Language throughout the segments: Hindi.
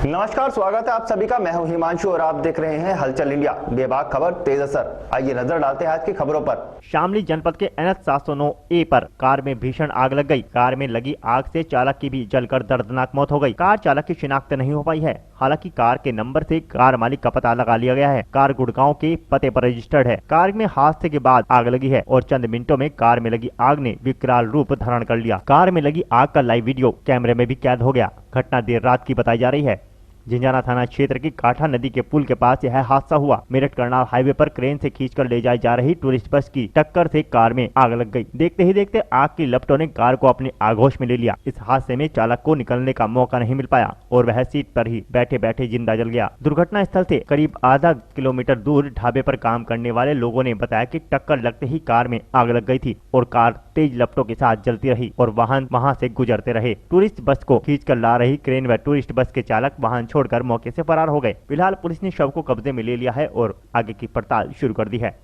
नमस्कार, स्वागत है आप सभी का। मैं हूं हिमांशु और आप देख रहे हैं हलचल इंडिया। बेबाक खबर तेज असर। आइए नजर डालते हैं आज की खबरों पर। शामली जनपद के NH 709A पर कार में भीषण आग लग गई। कार में लगी आग से चालक की भी जलकर दर्दनाक मौत हो गई। कार चालक की शिनाख्त नहीं हो पाई है। हालांकि कार के नंबर से कार मालिक का पता लगा लिया गया है। कार गुड़गांव के पते पर रजिस्टर्ड है। कार में हादसे के बाद आग लगी है और चंद मिनटों में कार में लगी आग ने विकराल रूप धारण कर लिया। कार में लगी आग का लाइव वीडियो कैमरे में भी कैद हो गया। घटना देर रात की बताई जा रही है। झिंझाना थाना क्षेत्र की काठा नदी के पुल के पास यह हादसा हुआ। मेरठ करनाल हाईवे पर क्रेन से खींचकर ले जाई जा रही टूरिस्ट बस की टक्कर से कार में आग लग गई। देखते ही देखते आग की लपटों ने कार को अपनी आगोश में ले लिया। इस हादसे में चालक को निकलने का मौका नहीं मिल पाया और वह सीट पर ही बैठे बैठे जिंदा जल गया। दुर्घटना स्थल से करीब आधा किलोमीटर दूर ढाबे पर काम करने वाले लोगों ने बताया कि टक्कर लगते ही कार में आग लग गई थी और कार तेज लपटों के साथ जलती रही और वाहन वहां से गुजरते रहे। टूरिस्ट बस को खींचकर ला रही क्रेन व टूरिस्ट बस के चालक वाहन छोड़कर मौके से फरार हो गए। फिलहाल पुलिस ने शव को कब्जे में ले लिया है और आगे की पड़ताल शुरू कर दी है।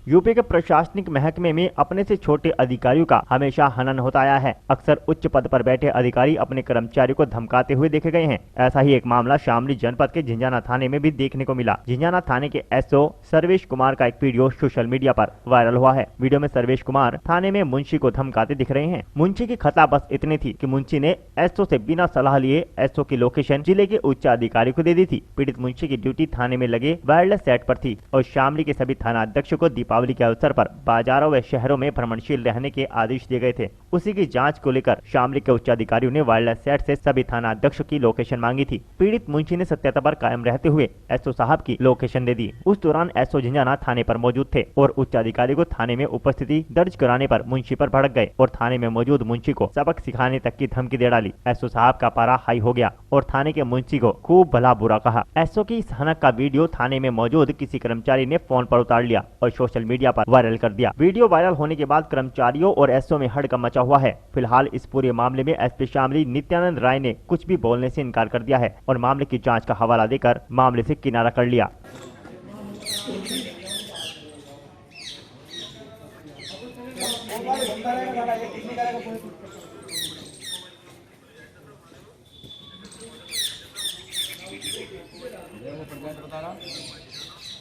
यूपी के प्रशासनिक महकमे में अपने से छोटे अधिकारियों का हमेशा हनन होता आया है। अक्सर उच्च पद पर बैठे अधिकारी अपने कर्मचारियों को धमकाते हुए देखे गए हैं। ऐसा ही एक मामला शामली जनपद के झिंझाना थाने में भी देखने को मिला। झिंझाना थाने के SO सर्वेश कुमार का एक वीडियो सोशल मीडिया पर वायरल हुआ है। वीडियो में सर्वेश कुमार थाने में मुंशी को धमकाते दिख रहे हैं। मुंशी की खता बस इतनी थी कि मुंशी ने SO से बिना सलाह लिए SO की लोकेशन जिले के उच्च अधिकारी को दे दी थी। पीड़ित मुंशी की ड्यूटी थाने में लगे वायरलेस सेट पर थी और शामली के सभी थाना अध्यक्ष को दीपावली के अवसर पर बाजारों व शहरों में भ्रमणशील रहने के आदेश दिए गए थे। उसी की जांच को लेकर शामली के उच्च अधिकारियों ने वायरलेस सेट से सभी थाना अध्यक्ष की लोकेशन मांगी थी। पीड़ित मुंशी ने सत्यता पर कायम रहते हुए SO साहब की लोकेशन दे दी। उस दौरान SO झिंझाना थाने पर मौजूद थे और उच्च अधिकारी को थाने में उपस्थिति दर्ज कराने पर मुंशी पर भड़क गए और थाने में मौजूद मुंशी को सबक सिखाने तक की धमकी दे डाली। SO साहब का पारा हाई हो गया और थाने के मुंशी को खूब भला बुरा कहा। SO की इस हनक का वीडियो थाने में मौजूद किसी कर्मचारी ने फोन पर उतार लिया और सोशल मीडिया पर वायरल कर दिया। वीडियो वायरल होने के बाद कर्मचारियों और SO में हड़कंप मचा हुआ है। फिलहाल इस पूरे मामले में SP शामली नित्यानंद राय ने कुछ भी बोलने से इनकार कर दिया है और मामले की जांच का हवाला देकर मामले से किनारा कर लिया।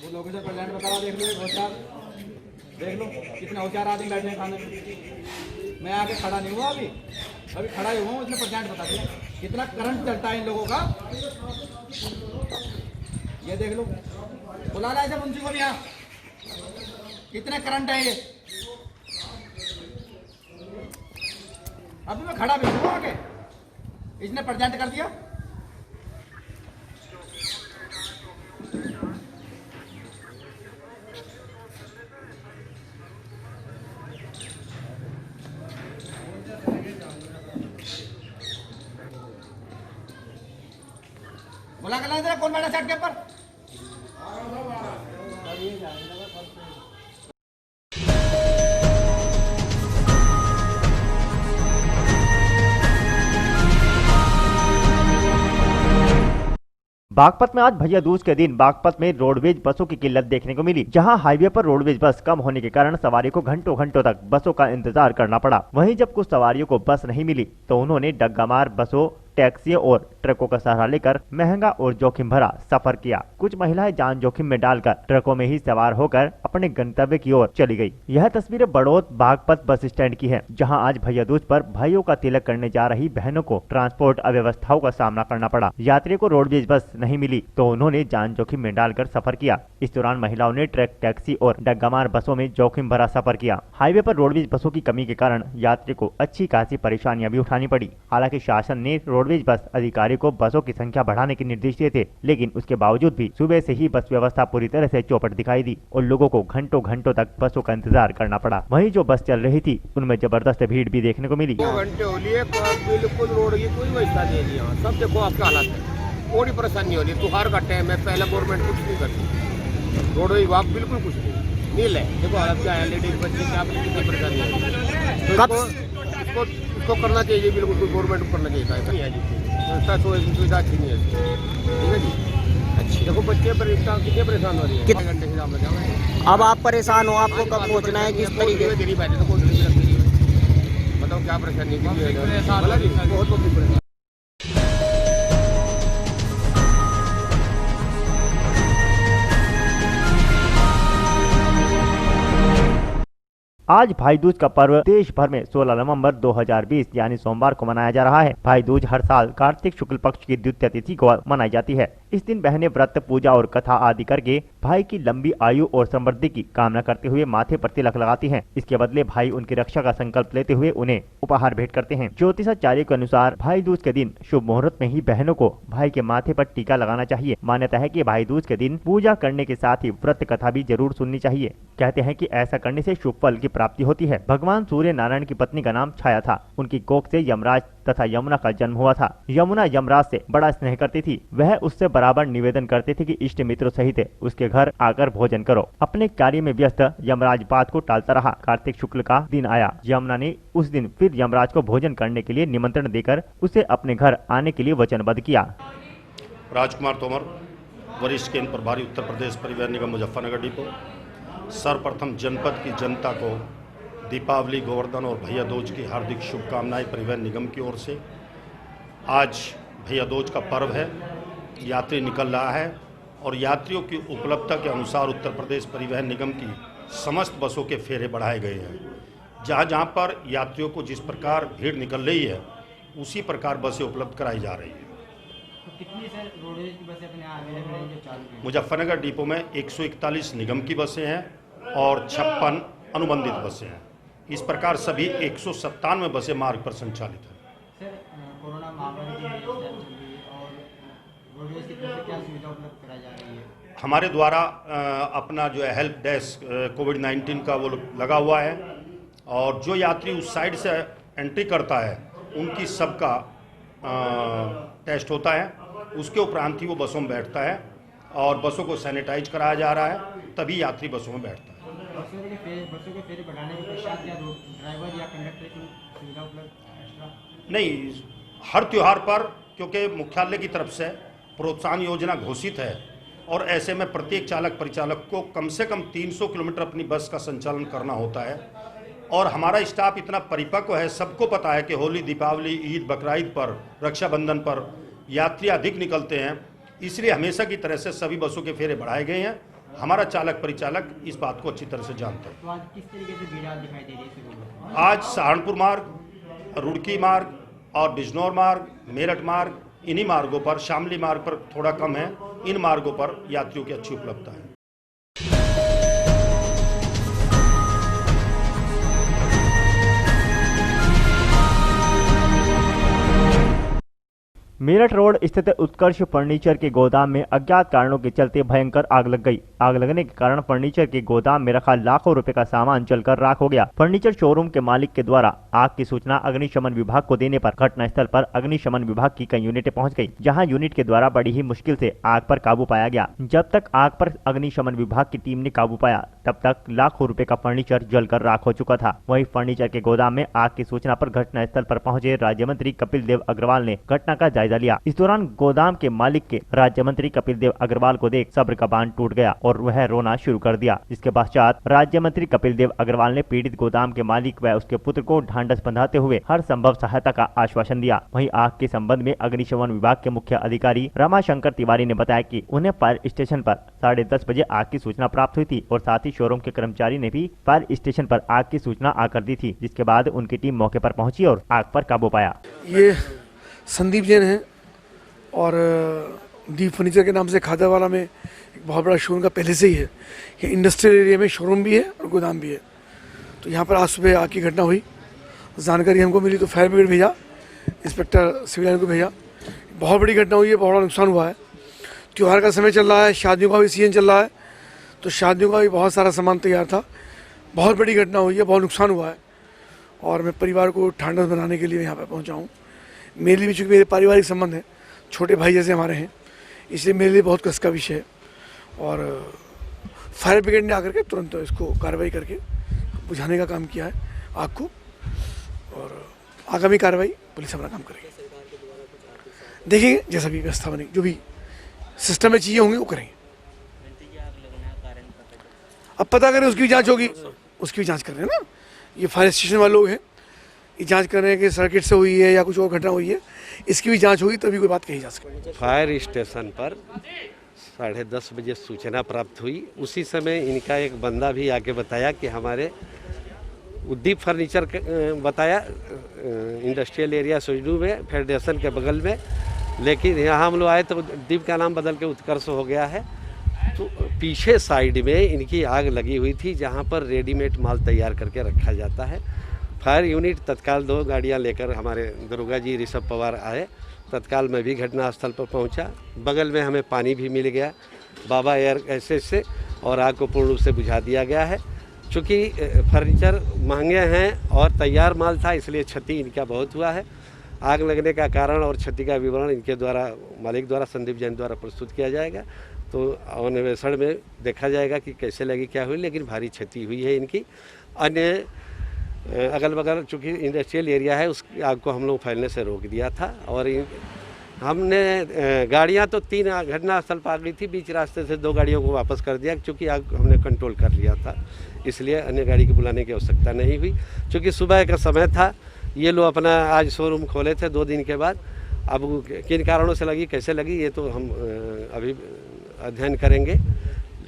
वो लोकेशन पर लैंड बता रहा, देख लो होशियार, देख लो कितने होशियार आदमी बैठे हैं खाने में। मैं आगे खड़ा नहीं हुआ, अभी खड़ा ही हुआ हूँ। इसने परसेंट बता दिया कितना करंट चलता है इन लोगों का। ये देख लो, बुला रहा है मुंशी को भी, यहाँ कितने करंट है ये। अभी मैं खड़ा भी हुआ आगे, इसने प्रेजेंट कर दिया। बोला कर जरा कौन बैठा सेट के ऊपर। बागपत में आज भैया दूज के दिन बागपत में रोडवेज बसों की किल्लत देखने को मिली। जहां हाईवे पर रोडवेज बस कम होने के कारण सवारियों को घंटों घंटों तक बसों का इंतजार करना पड़ा। वहीं जब कुछ सवारियों को बस नहीं मिली तो उन्होंने डग्गामार बसों, टैक्सियों और ट्रकों का सहारा लेकर महंगा और जोखिम भरा सफर किया। कुछ महिलाएं जान जोखिम में डालकर ट्रकों में ही सवार होकर अपने गंतव्य की ओर चली गई। यह तस्वीरें बड़ौद बागपत बस स्टैंड की है, जहां आज भैया दूज पर भाइयों का तिलक करने जा रही बहनों को ट्रांसपोर्ट अव्यवस्थाओं का सामना करना पड़ा। यात्रियों को रोडवेज बस नहीं मिली तो उन्होंने जान जोखिम में डालकर सफर किया। इस दौरान महिलाओं ने ट्रक, टैक्सी और डग्गामार बसों में जोखिम भरा सफर किया। हाईवे पर रोडवेज बसों की कमी के कारण यात्री को अच्छी खासी परेशानियां भी उठानी पड़ी। हालांकि शासन ने रोडवेज बस अधिकारी को बसों की संख्या बढ़ाने के निर्देश दिए थे, लेकिन उसके बावजूद भी सुबह से ही बस व्यवस्था पूरी तरह से चौपट दिखाई दी और लोगों को घंटों घंटों तक बसों का इंतजार करना पड़ा। वहीं जो बस चल रही थी उनमें जबरदस्त भीड़ भी देखने को मिली। 2 घंटे हो लिए, बिल्कुल रोड की कोई व्यवस्था नहीं है। यहाँ सब देखो आपका हालत है, कोई परेशानी हो रही है। त्योहार का टाइम है, पहले गवर्नमेंट कुछ नहीं करती, रोड विभाग बिल्कुल कुछ नहीं नील है। देखो हालत क्या है, लेडीज बच्चे क्या कितनी परेशानी है। तो इसको करना चाहिए, बिल्कुल गवर्नमेंट को करना चाहिए। सुविधा अच्छी नहीं है, ठीक है जी। अच्छी देखो बच्चे कितने परेशान हो रही है। कितने घंटे से आप लगे अब आप परेशान हो, आपको कब पहुंचना है, किस तरीके से? बताओ क्या परेशानी है? बहुत परेशान। आज भाई दूज का पर्व देश भर में 16 नवंबर 2020 यानी सोमवार को मनाया जा रहा है। भाई दूज हर साल कार्तिक शुक्ल पक्ष की द्वितीय तिथि को मनाई जाती है। इस दिन बहनें व्रत, पूजा और कथा आदि करके भाई की लंबी आयु और समृद्धि की कामना करते हुए माथे पर तिलक लगाती हैं। इसके बदले भाई उनकी रक्षा का संकल्प लेते हुए उन्हें उपहार भेंट करते हैं। ज्योतिषाचार्य के अनुसार भाई दूज के दिन शुभ मुहूर्त में ही बहनों को भाई के माथे पर टीका लगाना चाहिए। मान्यता है कि भाई दूज के दिन पूजा करने के साथ ही व्रत कथा भी जरूर सुननी चाहिए। कहते हैं कि ऐसा करने से शुभ फल की प्राप्ति होती है। भगवान सूर्य नारायण की पत्नी का नाम छाया था। उनकी कोख से यमराज तथा यमुना का जन्म हुआ था। यमुना यमराज से बड़ा स्नेह करती थी। वह उससे बराबर निवेदन करते थे कि इष्ट मित्रों सहित उसके घर आकर भोजन करो। अपने कार्य में व्यस्त यमराज बात को टालता रहा। कार्तिक शुक्ल का दिन आया। यमुना ने उस दिन फिर यमराज को भोजन करने के लिए निमंत्रण देकर उसे अपने घर आने के लिए वचनबद्ध किया। राजकुमार तोमर, वरिष्ठ केंद्र प्रभारी, उत्तर प्रदेश परिवहन निगम मुजफ्फरनगर डिपो। सर्वप्रथम जनपद की जनता को दीपावली, गोवर्धन और भैया दूज की हार्दिक शुभकामनाएं परिवहन निगम की ओर से। आज भैया दूज का पर्व है, यात्री निकल रहा है और यात्रियों की उपलब्धता के अनुसार उत्तर प्रदेश परिवहन निगम की समस्त बसों के फेरे बढ़ाए गए हैं। जहां जहां पर यात्रियों को जिस प्रकार भीड़ निकल रही है उसी प्रकार बसें उपलब्ध कराई जा रही है। तो कितनी सर रोडवेज की बसें अपने यहाँ अवेलेबल हैं जो चालू हैं? मुजफ्फरनगर डिपो में 141 निगम की बसें हैं और 56 अनुबंधित बसें हैं। इस प्रकार सभी 197 बसें मार्ग पर संचालित हैं। सर, कोरोना महामारी की वजह से चल रही है और रोडवेज की तरफ से क्या सुविधा उपलब्ध कराई जा रही है? हमारे द्वारा अपना जो है हेल्प डेस्क कोविड-19 का वो लगा हुआ है और जो यात्री उस साइड से एंट्री करता है उनकी सबका टेस्ट होता है। उसके उपरांत ही वो बसों में बैठता है और बसों को सैनिटाइज कराया जा रहा है, तभी यात्री बसों में बैठता है। बसों के फेरे बढ़ाने के पश्चात क्या ड्राइवर या कंडक्टर की सुविधा उपलब्ध एक्स्ट्रा? नहीं, हर त्योहार पर क्योंकि मुख्यालय की तरफ से प्रोत्साहन योजना घोषित है और ऐसे में प्रत्येक चालक परिचालक को कम से कम 300 किलोमीटर अपनी बस का संचालन करना होता है और हमारा स्टाफ इतना परिपक्व है, सबको पता है कि होली, दीपावली, ईद, बकरीद पर, रक्षाबंधन पर यात्री अधिक निकलते हैं। इसलिए हमेशा की तरह से सभी बसों के फेरे बढ़ाए गए हैं। हमारा चालक परिचालक इस बात को अच्छी तरह से जानते हैं। तो आज किस तरीके से भीड़ दिखाई दे रही है? आज सहारनपुर मार्ग, रुड़की मार्ग और बिजनौर मार्ग, मेरठ मार्ग, इन्हीं मार्गों पर, शामली मार्ग पर थोड़ा कम है। इन मार्गों पर यात्रियों की अच्छी उपलब्धता है। मेरठ रोड स्थित उत्कर्ष फर्नीचर के गोदाम में अज्ञात कारणों के चलते भयंकर आग लग गई। आग लगने के कारण फर्नीचर के गोदाम में रखा लाखों रुपए का सामान जलकर राख हो गया। फर्नीचर शोरूम के मालिक के द्वारा आग की सूचना अग्निशमन विभाग को देने पर घटनास्थल पर अग्निशमन विभाग की कई यूनिटें पहुंच गई, जहां यूनिट के द्वारा बड़ी ही मुश्किल से आग पर काबू पाया गया। जब तक आग पर अग्निशमन विभाग की टीम ने काबू पाया तब तक लाखों रुपए का फर्नीचर जलकर राख हो चुका था। वहीं फर्नीचर के गोदाम में आग की सूचना पर घटनास्थल पर पहुंचे राज्य मंत्री कपिल देव अग्रवाल ने घटना का जायजा लिया। इस दौरान गोदाम के मालिक के राज्य मंत्री कपिल देव अग्रवाल को देख सब्र का बांध टूट गया और वह रोना शुरू कर दिया। जिसके पश्चात राज्य मंत्री कपिल देव अग्रवाल ने पीड़ित गोदाम के मालिक व उसके पुत्र को ढांढस बंधाते हुए हर संभव सहायता का आश्वासन दिया। वहीं आग के संबंध में अग्निशमन विभाग के मुख्य अधिकारी रमाशंकर तिवारी ने बताया कि उन्हें फायर स्टेशन पर 10:30 बजे आग की सूचना प्राप्त हुई थी और साथ ही शोरूम के कर्मचारी ने भी फायर स्टेशन पर आग की सूचना आकर दी थी, जिसके बाद उनकी टीम मौके पर पहुंची और आग पर काबू पाया। ये संदीप जैन है और दीप फर्नीचर के नाम से खादरवाला में एक बहुत बड़ा शोरूम का पहले से ही है। ये इंडस्ट्रियल एरिया में शोरूम भी है और गोदाम भी है। तो यहाँ पर आज सुबह आग की घटना हुई, जानकारी हमको मिली तो फायर ब्रिगेड भेजा, इंस्पेक्टर सिविल लाइन को भेजा। बहुत बड़ी घटना हुई है, बहुत बड़ा नुकसान हुआ है। त्यौहार का समय चल रहा है, शादियों का भी सीजन चल रहा है, तो शादियों का भी बहुत सारा सामान तैयार था। बहुत बड़ी घटना हुई है, बहुत नुकसान हुआ है और मैं परिवार को ठांडस बनाने के लिए यहाँ पर पहुँचा हूँ। मेरे लिए भी चूँकि मेरे पारिवारिक संबंध है, छोटे भाई जैसे हमारे हैं, इसलिए मेरे लिए बहुत कस का विषय है। और फायर ब्रिगेड ने आकर के तुरंत इसको कार्रवाई करके बुझाने का काम किया है आग को, और आगामी कार्रवाई पुलिस अपना काम करेगी। देखिए जैसा भी व्यवस्था बनेगी, जो भी सिस्टम में चीज़ें होंगी वो करेंगे। अब पता करें, उसकी भी जांच होगी, उसकी भी जांच कर रहे हैं ना, ये फायर स्टेशन वाले लोग हैं, ये जांच कर रहे हैं कि सर्किट से हुई है या कुछ और घटना हुई है, इसकी भी जांच होगी तभी कोई बात कही जा सकती है। फायर स्टेशन पर 10:30 बजे सूचना प्राप्त हुई। उसी समय इनका एक बंदा भी आके बताया कि हमारे उद्दीप फर्नीचर बताया इंडस्ट्रियल एरिया सुजनू में फेडरेशन के बगल में, लेकिन यहाँ हम लोग आए तो उद्दीप का नाम बदल के उत्कर्ष हो गया है। तो पीछे साइड में इनकी आग लगी हुई थी जहाँ पर रेडीमेड माल तैयार करके रखा जाता है। फायर यूनिट तत्काल 2 गाड़ियाँ लेकर हमारे दरोगा जी ऋषभ पवार आए, तत्काल मैं भी घटनास्थल पर पहुंचा। बगल में हमें पानी भी मिल गया बाबा एयर गैसेज से, और आग को पूर्ण रूप से बुझा दिया गया है। चूँकि फर्नीचर महंगे हैं और तैयार माल था, इसलिए क्षति इनका बहुत हुआ है। आग लगने का कारण और क्षति का विवरण इनके द्वारा, मालिक द्वारा, संदीप जैन द्वारा प्रस्तुत किया जाएगा। तो अन्वेषण में देखा जाएगा कि कैसे लगी, क्या हुई, लेकिन भारी क्षति हुई है इनकी। अन्य अगल बगल चूँकि इंडस्ट्रियल एरिया है, उस आग को हम लोग फैलने से रोक दिया था। और हमने गाड़ियां तो 3 घटनास्थल पर आ गई थी, बीच रास्ते से 2 गाड़ियों को वापस कर दिया, क्योंकि आग हमने कंट्रोल कर लिया था, इसलिए अन्य गाड़ी को बुलाने की आवश्यकता नहीं हुई। चूँकि सुबह का समय था, ये लोग अपना आज शोरूम खोले थे 2 दिन के बाद। अब किन कारणों से लगी, कैसे लगी, ये तो हम अभी अध्ययन करेंगे।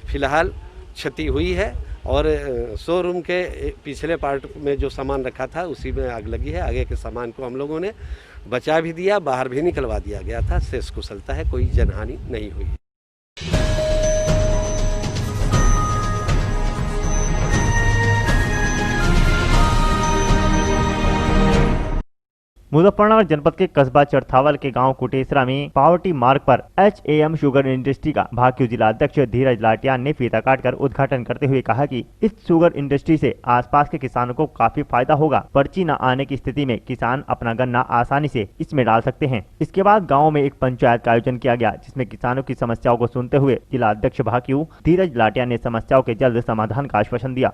फिलहाल क्षति हुई है और शोरूम के पिछले पार्ट में जो सामान रखा था उसी में आग लगी है। आगे के सामान को हम लोगों ने बचा भी दिया, बाहर भी निकलवा दिया गया था। शेष कुशलता है, कोई जनहानि नहीं हुई। मुजफ्फरनगर जनपद के कस्बा चरथावल के गांव कुटेसरा में पावर्टी मार्ग पर HAM शुगर इंडस्ट्री का भाकियू जिला अध्यक्ष धीरज लाटियान ने फीता काटकर उद्घाटन करते हुए कहा कि इस शुगर इंडस्ट्री से आसपास के किसानों को काफी फायदा होगा। पर्ची न आने की स्थिति में किसान अपना गन्ना आसानी से इसमें डाल सकते हैं। इसके बाद गाँव में एक पंचायत का आयोजन किया गया, जिसमें किसानों की समस्याओं को सुनते हुए जिला अध्यक्ष भाकियू धीरज लाटियान ने समस्याओं के जल्द समाधान का आश्वासन दिया।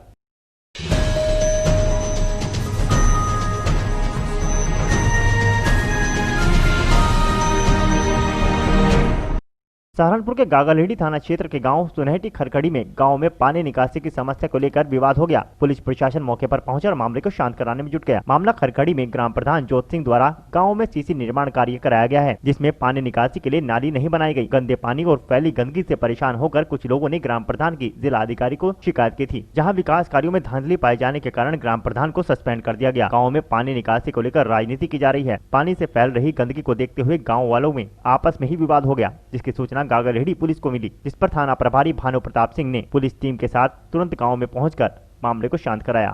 सहारनपुर के गागलहेड़ी थाना क्षेत्र के गांव सुनहटी खरखड़ी में गांव में पानी निकासी की समस्या को लेकर विवाद हो गया। पुलिस प्रशासन मौके पर पहुंचा और मामले को शांत कराने में जुट गया। मामला खरखड़ी में ग्राम प्रधान जोत सिंह द्वारा गांव में सीसी निर्माण कार्य कराया गया है, जिसमें पानी निकासी के लिए नाली नहीं बनाई गई। गंदे पानी और फैली गंदगी से परेशान होकर कुछ लोगों ने ग्राम प्रधान की जिला अधिकारी को शिकायत की थी, जहाँ विकास कार्यों में धांधली पाए जाने के कारण ग्राम प्रधान को सस्पेंड कर दिया गया। गाँव में पानी निकासी को लेकर राजनीति की जा रही है। पानी से फैल रही गंदगी को देखते हुए गाँव वालों में आपस में ही विवाद हो गया, जिसकी सूचना गागलहेड़ी पुलिस को मिली, जिस पर थाना प्रभारी भानु प्रताप सिंह ने पुलिस टीम के साथ तुरंत गांव में पहुंचकर मामले को शांत कराया।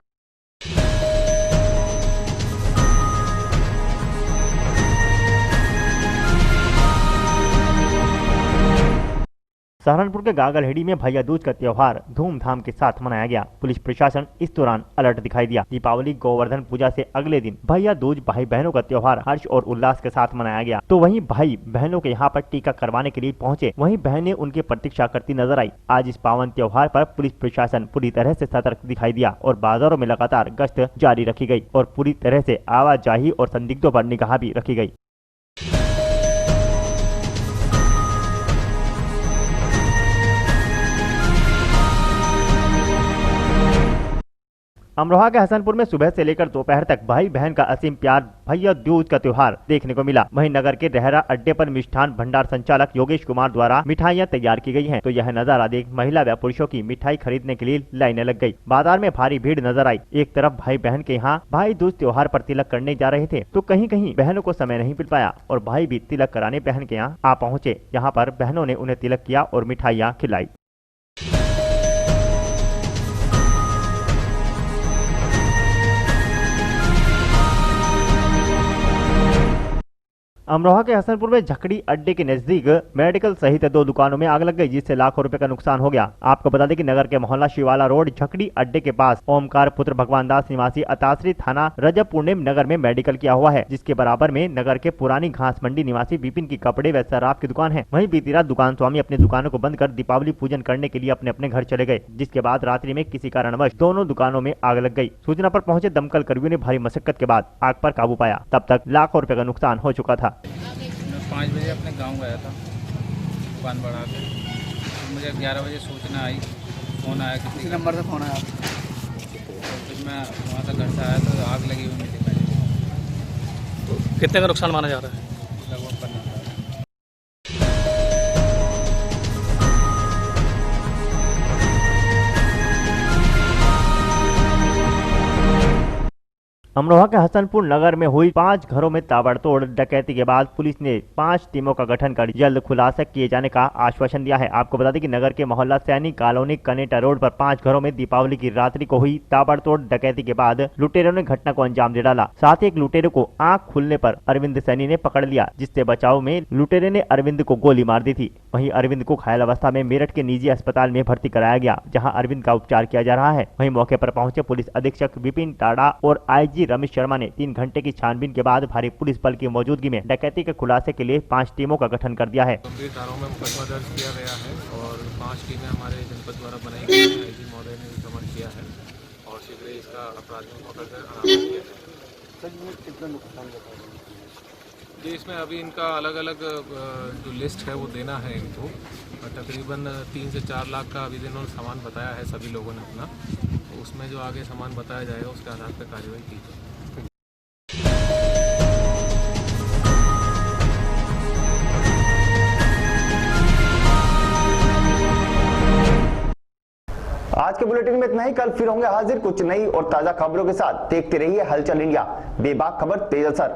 सहारनपुर के गागलहेड़ी में भैया दूज का त्योहार धूमधाम के साथ मनाया गया। पुलिस प्रशासन इस दौरान अलर्ट दिखाई दिया। दीपावली गोवर्धन पूजा से अगले दिन भैया दूज भाई बहनों का त्योहार हर्ष और उल्लास के साथ मनाया गया। तो वहीं भाई बहनों के यहाँ पर टीका करवाने के लिए पहुंचे, वहीं बहनें उनकी प्रतीक्षा करती नजर आई। आज इस पावन त्योहार पर पुलिस प्रशासन पूरी तरह से सतर्क दिखाई दिया और बाजारों में लगातार गश्त जारी रखी गयी और पूरी तरह से आवाजाही और संदिग्धों पर निगाह भी रखी गयी। अमरोहा के हसनपुर में सुबह से लेकर दोपहर तक भाई बहन का असीम प्यार भैया दूज का त्योहार देखने को मिला। वहीं नगर के रहरा अड्डे पर मिष्ठान भंडार संचालक योगेश कुमार द्वारा मिठाइयां तैयार की गई हैं, तो यह नजारा देख महिला व पुरुषों की मिठाई खरीदने के लिए लाइनें लग गई। बाजार में भारी भीड़ नजर आई। एक तरफ भाई बहन के यहाँ भाई दूज त्योहार पर तिलक करने जा रहे थे, तो कहीं कहीं बहनों को समय नहीं मिल पाया और भाई भी तिलक कराने बहन के यहाँ आ पहुँचे। यहाँ पर बहनों ने उन्हें तिलक किया और मिठाइयाँ खिलाई। अमरोहा के हसनपुर में झकड़ी अड्डे के नजदीक मेडिकल सहित 2 दुकानों में आग लग गई, जिससे लाखों रुपए का नुकसान हो गया। आपको बता दें कि नगर के मोहल्ला शिवाला रोड झकड़ी अड्डे के पास ओमकार पुत्र भगवान दास निवासी अतासरी थाना रजबपुर नगर में मेडिकल किया हुआ है, जिसके बराबर में नगर के पुरानी घास मंडी निवासी विपिन की कपड़े व शराब की दुकान है। वहीं बीती रात दुकान स्वामी अपनी दुकानों को बंद कर दीपावली पूजन करने के लिए अपने अपने घर चले गए, जिसके बाद रात्रि में किसी कारणवश दोनों दुकानों में आग लग गई। सूचना पर पहुंचे दमकल कर्मियों ने भारी मशक्कत के बाद आग पर काबू पाया। तब तक लाखों रुपए का नुकसान हो चुका था। 5 बजे अपने गांव गया था दुकान बढ़ा के, तो मुझे 11 बजे सूचना आई फ़ोन आया किसी नंबर से फ़ोन आया। फिर मैं वहाँ से घर से आया तो आग लगी हुई थी। कितने का नुकसान माना जा रहा है? लगभग 50,000। अमरोहा के हसनपुर नगर में हुई 5 घरों में ताबड़तोड़ डकैती के बाद पुलिस ने 5 टीमों का गठन कर जल्द खुलासा किए जाने का आश्वासन दिया है। आपको बता दें कि नगर के मोहल्ला सैनिक कॉलोनी कनेटा रोड पर 5 घरों में दीपावली की रात्रि को हुई ताबड़तोड़ डकैती के बाद लुटेरों ने घटना को अंजाम दे डाला। साथ ही एक लुटेरे को आंख खुलने पर अरविंद सैनी ने पकड़ लिया, जिससे बचाव में लुटेरे ने अरविंद को गोली मार दी थी। वहीं अरविंद को घायल अवस्था में मेरठ के निजी अस्पताल में भर्ती कराया गया, जहाँ अरविंद का उपचार किया जा रहा है। वहीं मौके पर पहुंचे पुलिस अधीक्षक विपिन टाडा और IG रमेश शर्मा ने 3 घंटे की छानबीन के बाद भारी पुलिस बल की मौजूदगी में डकैती के खुलासे के लिए 5 टीमों का गठन कर दिया है। गंभीर धाराओं में मुकदमा दर्ज किया गया है और 5 टीमें हमारे जनपद द्वारा बनाई गई हैं। IG महोदय ने भ्रमण किया है और शीघ्र ही इसका अपराधियों को पकड़कर अनावरण किया है। जी, इसमें अभी इनका अलग अलग जो लिस्ट है वो देना है इनको। तकरीबन 3 से 4 लाख का अभी इन्होंने सामान बताया है सभी लोगों ने अपना, तो उसमें जो आगे सामान बताया जाएगा उसके आधार पर कार्रवाई की जाएगी। आज के बुलेटिन में इतना ही। कल फिर होंगे हाजिर कुछ नई और ताजा खबरों के साथ। देखते रहिए हलचल इंडिया, बेबाक खबर तेज असर।